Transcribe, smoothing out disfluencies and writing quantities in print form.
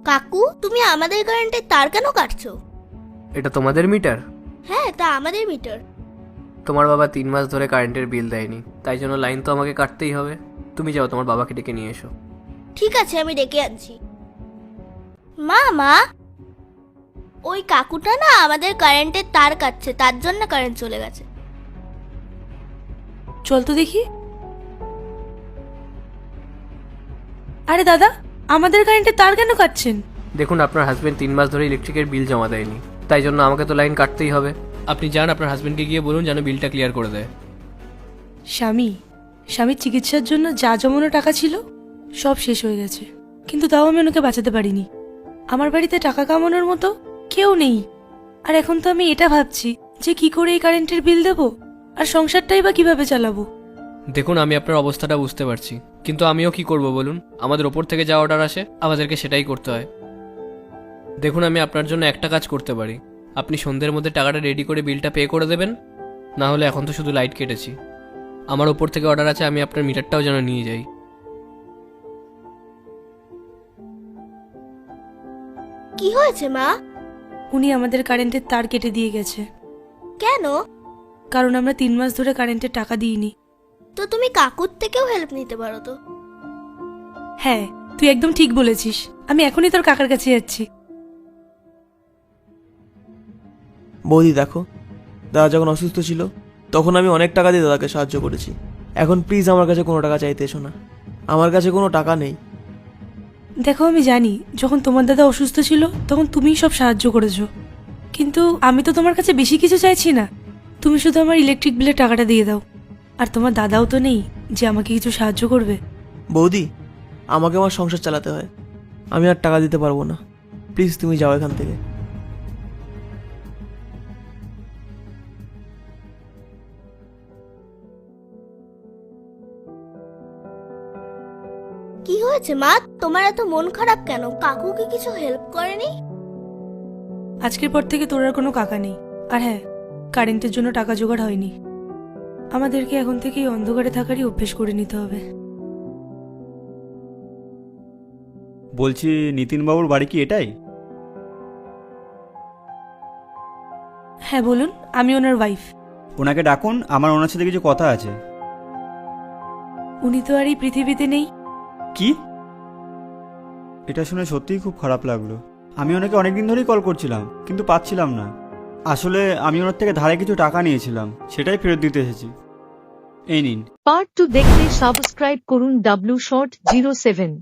কাকু, তুমি আমাদের কারেন্টের তার কেন কাটছো? এটা তোমাদের মিটার? হ্যাঁ, তা আমাদের মিটার। তোমার বাবা 3 মাস ধরে কারেন্টের বিল দেয়নি, তাই জন্য লাইন তো আমাকে কাটতেই হবে। তুমি যাও, তোমার বাবাকে ডেকে নিয়ে এসো। ঠিক আছে, আমি ডেকে আনছি। মা মা, ওই কাকুটা না আমাদের কারেন্টের তার কাটছে, তার জন্য কারেন্ট চলে গেছে। চল তো দেখি। আরে দাদা, আমাদের কারেন্টের তার কেন কাটছেন? দেখুন, আপনার হাজবেন্ড 3 মাস ধরে ইলেকট্রিকের বিল জমা দেয়নি, তাই জন্য আমাকে তো লাইন কাটতেই হবে। আপনি যান, আপনার হাজবেন্ডকে গিয়ে বলুন যেন বিলটা ক্লিয়ার করে দেয়। স্বামীর চিকিৎসার জন্য যা জমানো টাকা ছিল সব শেষ হয়ে গেছে, কিন্তু তাও আমি ওনাকে বাঁচাতে পারিনি। আমার বাড়িতে টাকা কামানোর মতো কেউ নেই। আর এখন তো আমি এটা ভাবছি যে কি করে এই কারেন্টের বিল দেবো, আর সংসারটাই বা কিভাবে চালাবো। দেখুন, আমি আপনার অবস্থাটা বুঝতে পারছি, কিন্তু আমিও কি করব বলুন? আমাদের ওপর থেকে যা অর্ডার আসে আমাদেরকে সেটাই করতে হয়। দেখুন, আমি আপনার জন্য একটা কাজ করতে পারি। আপনি সন্ধ্যের মধ্যে টাকাটা রেডি করে বিলটা পে করে দেবেন, না হলে এখন তো শুধু লাইট কেটেছি। আমার ওপর থেকে অর্ডার আছে, আমি আপনার মিটারটাও যেন নিয়ে যাই। কি হয়েছে মা? উনি আমাদের কারেন্টের তার কেটে দিয়ে গেছে। কেন? কারণ আমরা 3 মাস ধরে কারেন্টের টাকা দিইনি। তো তুমি কাকুর থেকেও হেল্প নিতে পারো তো। হ্যাঁ, তুই একদম ঠিক বলেছিস। আমি এখনই তোর কাকার কাছে যাচ্ছি। বৌদি দেখো, দাদা যখন অসুস্থ ছিল তখন আমি অনেক টাকা দিয়ে দাদাকে সাহায্য করেছি। এখন প্লিজ আমার কাছে কোনো টাকা চাইতে এসো না, আমার কাছে কোনো টাকা নেই। দেখো, আমি জানি যখন তোমার দাদা অসুস্থ ছিল তখন তুমিই সব সাহায্য করেছো, কিন্তু আমি তো তোমার কাছে বেশি কিছু চাইছি না। তুমি শুধু আমার ইলেকট্রিক বিলের টাকাটা দিয়ে দাও। আর তোমার দাদাও তো নেই যে আমাকে কিছু সাহায্য করবে। বৌদি, আমাকে আমার সংসার চালাতে হয়, আমি আর টাকা দিতে পারবো না। প্লিজ তুমি যাও এখান থেকে। কি হয়েছে মা, তোমার এত মন খারাপ কেন? কাকু কি কিছু হেল্প করেনি? আজকের পর থেকে তোর আর কোনো কাকা নেই। আর হ্যাঁ, কারেন্টের জন্য টাকা জোগাড় হয়নি। আমাদেরকে এখন থেকে এই অন্ধকারে থাকারই অভ্যেস করে নিতে হবে। বলছি, নিতিনবাবুর বাড়ি কি এটাই? হ্যাঁ বলুন, আমি ওনার ওয়াইফ। ওনাকে ডাকুন, আমার ওনার সাথে কিছু কথা আছে। উনি তো আর এই পৃথিবীতে নেই। কি? এটা শুনে সত্যিই খুব খারাপ লাগলো। আমি ওনাকে অনেকদিন ধরেই কল করছিলাম, কিন্তু পাচ্ছিলাম না। আসলে আমি ওনার থেকে ধারে কিছু টাকা নিয়েছিলাম, সেটাই ফেরত দিতে এসেছি। এই নিন। পার্ট 2 দেখতে সাবস্ক্রাইব করুন W Short 07।